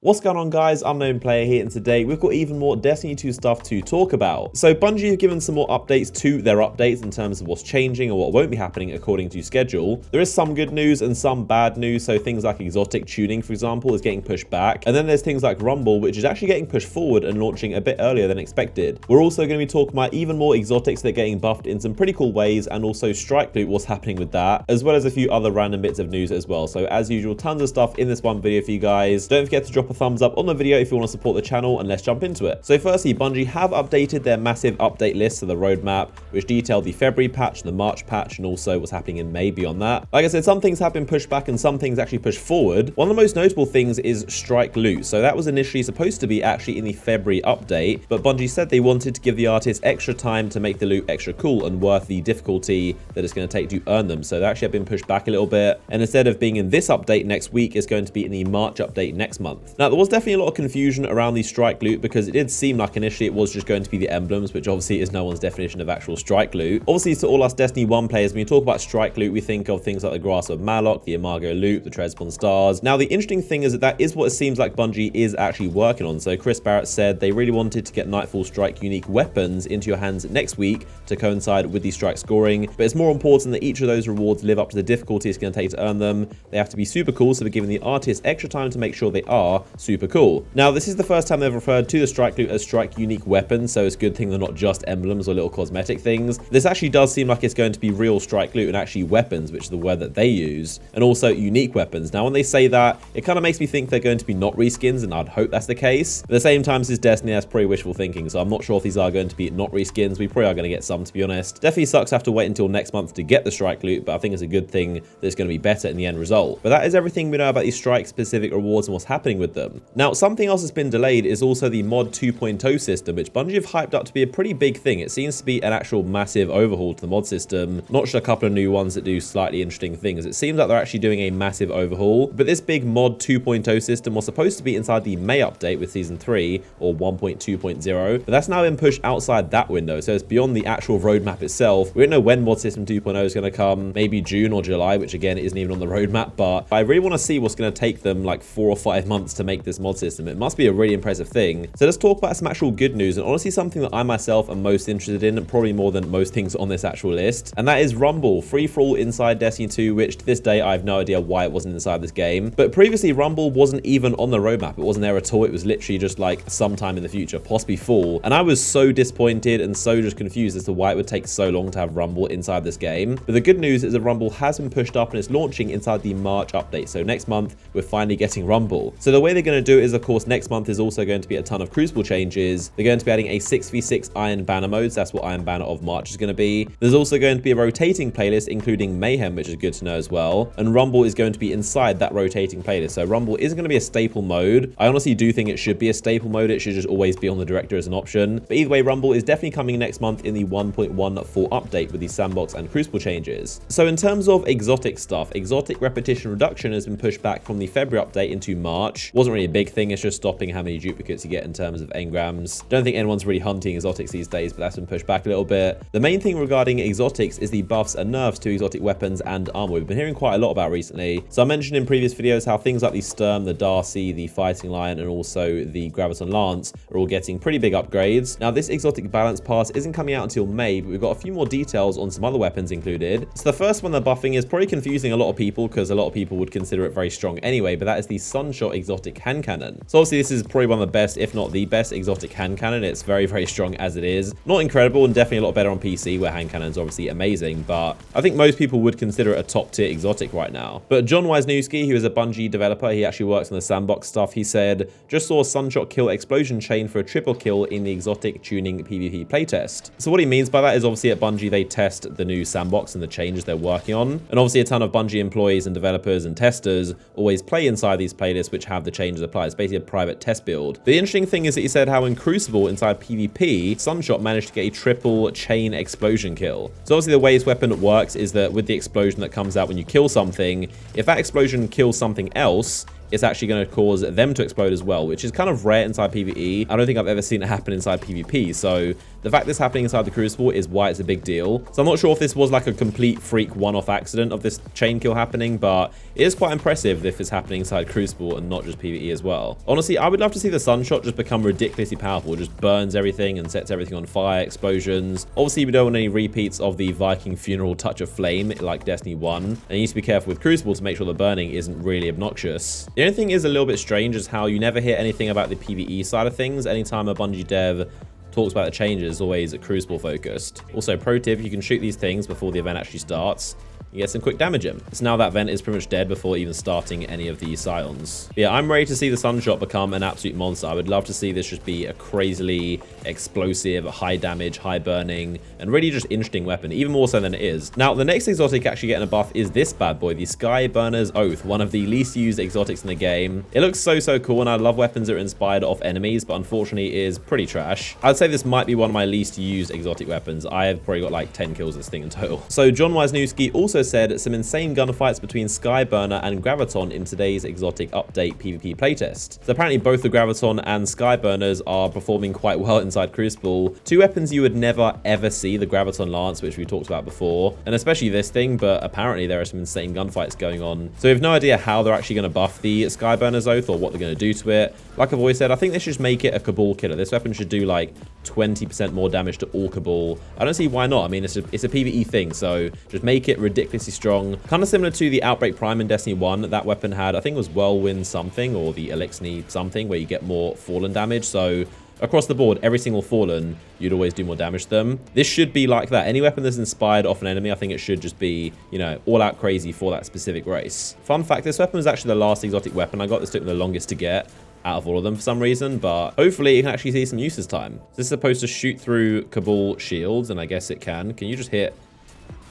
What's going on, guys? Unknown Player here, and today we've got even more Destiny 2 stuff to talk about. So Bungie have given some more updates to their updates in terms of what's changing or what won't be happening according to schedule. There is some good news and some bad news, so things like exotic tuning, for example, is getting pushed back. And then there's things like Rumble, which is actually getting pushed forward and launching a bit earlier than expected. We're also going to be talking about even more exotics that are getting buffed in some pretty cool ways, and also Strike Loot, what's happening with that, as well as a few other random bits of news as well. So as usual, tons of stuff in this one video for you guys. Don't forget to drop a thumbs up on the video if you want to support the channel, and let's jump into it. So firstly, Bungie have updated their massive update list to the roadmap, which detailed the February patch, the March patch, and also what's happening in May beyond that. Like I said, some things have been pushed back and some things actually pushed forward. One of the most notable things is Strike Loot. So that was initially supposed to be actually in the February update, but Bungie said they wanted to give the artists extra time to make the loot extra cool and worth the difficulty that it's going to take to earn them. So they actually have been pushed back a little bit, and instead of being in this update next week, it's going to be in the March update next month. Now, there was definitely a lot of confusion around the Strike Loot because it did seem like initially it was just going to be the emblems, which obviously is no one's definition of actual Strike Loot. Obviously, to all us Destiny 1 players, when you talk about Strike Loot, we think of things like the Grasp of Malok, the Imago Loot, the Treadspawn Stars. Now, the interesting thing is that is what it seems like Bungie is actually working on. So Chris Barrett said they really wanted to get Nightfall Strike unique weapons into your hands next week to coincide with the strike scoring, but it's more important that each of those rewards live up to the difficulty it's going to take to earn them. They have to be super cool, so we're giving the artists extra time to make sure they are super cool. Now, this is the first time they've referred to the Strike Loot as Strike unique weapons, so it's a good thing they're not just emblems or little cosmetic things. This actually does seem like it's going to be real Strike Loot and actually weapons, which is the word that they use, and also unique weapons. Now, when they say that, it kind of makes me think they're going to be not reskins, and I'd hope that's the case. But at the same time, this is Destiny, that's probably wishful thinking, so I'm not sure if these are going to be not reskins. We probably are going to get some, to be honest. Definitely sucks to have to wait until next month to get the Strike Loot, but I think it's a good thing that it's going to be better in the end result. But that is everything we know about these Strike-specific rewards and what's happening with them. Now, something else that's been delayed is also the Mod 2.0 system, which Bungie have hyped up to be a pretty big thing. It seems to be an actual massive overhaul to the mod system, not just a couple of new ones that do slightly interesting things. It seems like they're actually doing a massive overhaul, but this big Mod 2.0 system was supposed to be inside the May update with Season 3, or 1.2.0, but that's now been pushed outside that window, so it's beyond the actual roadmap itself. We don't know when Mod System 2.0 is going to come, maybe June or July, which again isn't even on the roadmap, but I really want to see what's going to take them like 4 or 5 months to make this mod system. It must be a really impressive thing. So let's talk about some actual good news, and honestly something that I myself am most interested in, probably more than most things on this actual list, and that is Rumble, free-for-all inside Destiny 2, which to this day I have no idea why it wasn't inside this game. But previously Rumble wasn't even on the roadmap. It wasn't there at all. It was literally just like sometime in the future, possibly fall, and I was so disappointed and so just confused as to why it would take so long to have Rumble inside this game. But the good news is that Rumble has been pushed up and it's launching inside the March update. So next month we're finally getting Rumble. So the way they're going to do it is, of course, next month is also going to be a ton of Crucible changes. They're going to be adding a 6v6 Iron Banner modes. That's what Iron Banner of March is going to be. There's also going to be a rotating playlist including Mayhem, which is good to know as well. And Rumble is going to be inside that rotating playlist. So Rumble isn't going to be a staple mode. I honestly do think it should be a staple mode. It should just always be on the director as an option. But either way, Rumble is definitely coming next month in the 1.14 update with the sandbox and Crucible changes. So in terms of exotic stuff, exotic repetition reduction has been pushed back from the February update into March. Wasn't really a big thing. It's just stopping how many duplicates you get in terms of engrams. Don't think anyone's really hunting exotics these days, but that's been pushed back a little bit. The main thing regarding exotics is the buffs and nerfs to exotic weapons and armor. We've been hearing quite a lot about recently. So I mentioned in previous videos how things like the Sturm, the Darcy, the Fighting Lion, and also the Graviton Lance are all getting pretty big upgrades. Now, this exotic balance pass isn't coming out until May, but we've got a few more details on some other weapons included. So the first one they're buffing is probably confusing a lot of people because a lot of people would consider it very strong anyway, but that is the Sunshot exotic hand cannon. So obviously this is probably one of the best, if not the best, exotic hand cannon. It's very, very strong as it is. Not incredible, and definitely a lot better on PC where hand cannons are obviously amazing, but I think most people would consider it a top tier exotic right now. But John Wisniewski, who is a Bungie developer, he actually works on the sandbox stuff, he said, just saw Sunshot kill explosion chain for a triple kill in the exotic tuning PvP playtest. So what he means by that is obviously at Bungie they test the new sandbox and the changes they're working on, and obviously a ton of Bungie employees and developers and testers always play inside these playlists which have the changes applied. It's basically a private test build. The interesting thing is that he said how in Crucible inside PvP, Sunshot managed to get a triple chain explosion kill. So obviously the way his weapon works is that with the explosion that comes out when you kill something, if that explosion kills something else, it's actually going to cause them to explode as well, which is kind of rare inside PvE. I don't think I've ever seen it happen inside PvP, so The fact this happening inside the Crucible is why it's a big deal. So I'm not sure if this was like a complete freak one-off accident of this chain kill happening, but it is quite impressive if it's happening inside Crucible and not just PvE as well. Honestly, I would love to see the Sunshot just become ridiculously powerful. It just burns everything and sets everything on fire, explosions. Obviously, we don't want any repeats of the Viking funeral touch of flame like Destiny 1. And you need to be careful with Crucible to make sure the burning isn't really obnoxious. The only thing is a little bit strange is how you never hear anything about the PvE side of things. Anytime a Bungie dev talks about the changes, always Crucible focused. Also, pro tip, you can shoot these things before the event actually starts. You get some quick damage in. So now that vent is pretty much dead before even starting any of the Scions. But yeah, I'm ready to see the Sunshot become an absolute monster. I would love to see this just be a crazily explosive, high damage, high burning, and really just interesting weapon, even more so than it is. Now, the next exotic actually getting a buff is this bad boy, the Skyburner's Oath, one of the least used exotics in the game. It looks so cool, and I love weapons that are inspired off enemies, but unfortunately it is pretty trash. I'd say this might be one of my least used exotic weapons. I have probably got like 10 kills this thing in total. So John Wisniewski also said some insane gunfights between Skyburner and Graviton in today's exotic update PvP playtest. So apparently both the Graviton and Skyburners are performing quite well inside Crucible. Two weapons you would never ever see, the Graviton Lance, which we talked about before, and especially this thing, but apparently there are some insane gunfights going on. So we have no idea how they're actually going to buff the Skyburner's Oath or what they're going to do to it. Like I've always said, I think they should just make it a Cabal killer. This weapon should do like 20% more damage to all Cabal. I don't see why not. I mean, it's a PvE thing, so just make it ridiculously strong. Kind of similar to the Outbreak Prime in Destiny 1. That weapon had, I think it was Whirlwind something, or the Elixir something, where you get more Fallen damage. So across the board, every single Fallen, you'd always do more damage to them. This should be like that. Any weapon that's inspired off an enemy, I think it should just be, you know, all out crazy for that specific race. Fun fact, this weapon was actually the last exotic weapon I got. This took me the longest to get out of all of them for some reason, but hopefully you can actually see some use this time. This is supposed to shoot through Cabal shields, and I guess it can. Can you just hit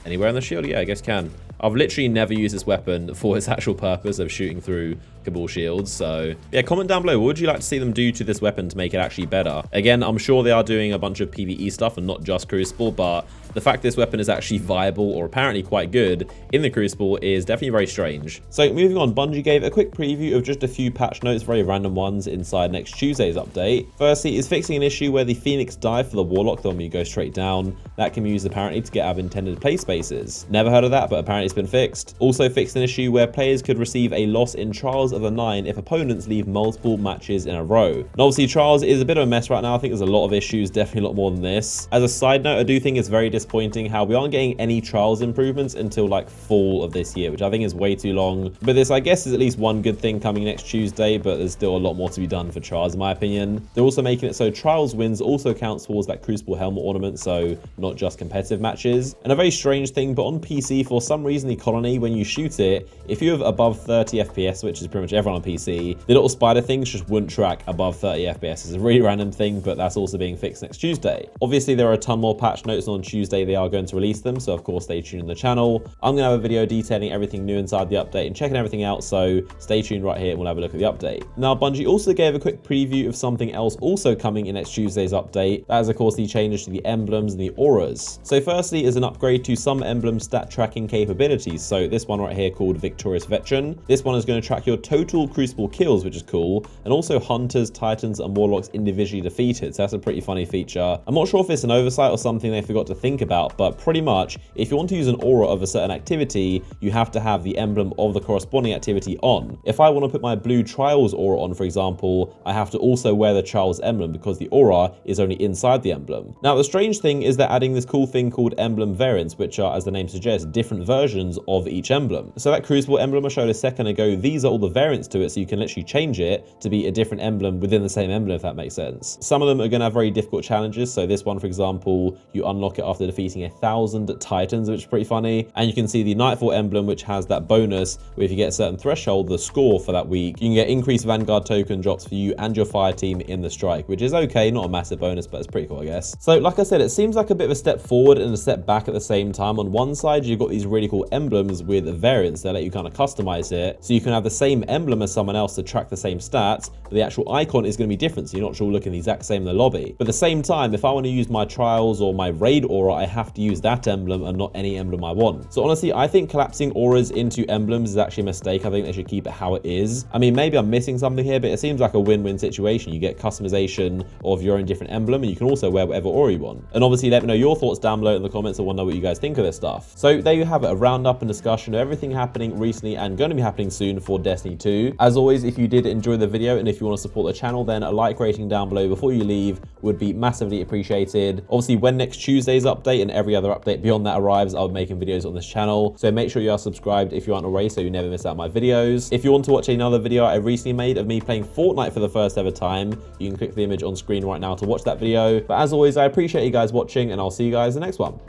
anywhere on the shield? Yeah, I guess can. I've literally never used this weapon for its actual purpose of shooting through Cabal shields. So yeah, comment down below, what would you like to see them do to this weapon to make it actually better? Again, I'm sure they are doing a bunch of PvE stuff and not just Crucible, but the fact this weapon is actually viable or apparently quite good in the Crucible is definitely very strange. So moving on, Bungie gave a quick preview of just a few patch notes, very random ones inside next Tuesday's update. Firstly, is fixing an issue where the Phoenix dive for the Warlock, the one where you go straight down, that can be used apparently to get out of intended play spaces. Never heard of that, but apparently it's been fixed. Also fixed an issue where players could receive a loss in Trials of the 9 if opponents leave multiple matches in a row. And obviously Trials is a bit of a mess right now. I think there's a lot of issues, definitely a lot more than this. As a side note, I do think it's very disappointing how we aren't getting any Trials improvements until like fall of this year, which I think is way too long. But this, I guess, is at least one good thing coming next Tuesday, but there's still a lot more to be done for Trials in my opinion. They're also making it so Trials wins also counts towards that Crucible helmet ornament, so not just competitive matches. And a very strange thing, but on PC, for some reason, the colony, when you shoot it, if you have above 30 FPS, which is pretty much everyone on PC, the little spider things just wouldn't track above 30 FPS. It's a really random thing, but that's also being fixed next Tuesday. Obviously, there are a ton more patch notes, and on Tuesday they are going to release them, so of course stay tuned in the channel. I'm gonna have a video detailing everything new inside the update and checking everything out, so stay tuned right here and we'll have a look at the update. Now, Bungie also gave a quick preview of something else also coming in next Tuesday's update. That is of course the changes to the emblems and the auras. So firstly is an upgrade to some emblem stat tracking capabilities. So this one right here called Victorious Veteran. This one is going to track your total Crucible kills, which is cool, and also Hunters, Titans, and Warlocks individually defeated. So that's a pretty funny feature. I'm not sure if it's an oversight or something they forgot to think about, but pretty much if you want to use an aura of a certain activity, you have to have the emblem of the corresponding activity on. If I want to put my blue Trials aura on, for example, I have to also wear the Trials emblem because the aura is only inside the emblem. Now, the strange thing is they're adding this cool thing called emblem variants, which are, as the name suggests, different versions of each emblem. So that Crucible emblem I showed a second ago, these are all the variants to it, so you can literally change it to be a different emblem within the same emblem, if that makes sense. Some of them are going to have very difficult challenges. So this one, for example, you unlock it after defeating 1,000 Titans, which is pretty funny. And you can see the Nightfall emblem, which has that bonus where if you get a certain threshold, the score for that week, you can get increased Vanguard token drops for you and your fire team in the strike, which is okay, not a massive bonus, but it's pretty cool, I guess. So like I said, it seems like a bit of a step forward and a step back at the same time. On one side, you've got these really cool emblems with variants that let you kind of customize it, so you can have the same emblem as someone else to track the same stats, but the actual icon is going to be different, so you're not sure looking the exact same in the lobby. But at the same time, if I want to use my Trials or my Raid aura I have to use that emblem and not any emblem I want. So honestly, I think collapsing auras into emblems is actually a mistake. I think they should keep it how it is. I mean, maybe I'm missing something here, but it seems like a win-win situation. You get customization of your own different emblem, and you can also wear whatever aura you want. And obviously, let me know your thoughts down below in the comments. I want to know what you guys think of this stuff. So there you have it, a roundup and discussion of everything happening recently and going to be happening soon for Destiny 2. As always, if you did enjoy the video and if you want to support the channel, then a like rating down below before you leave would be massively appreciated. Obviously, when next Tuesday's update and every other update beyond that arrives, I'll be making videos on this channel. So make sure you are subscribed if you aren't already so you never miss out my videos. If you want to watch another video I recently made of me playing Fortnite for the first ever time, you can click the image on screen right now to watch that video. But as always, I appreciate you guys watching, and I'll see you guys in the next one.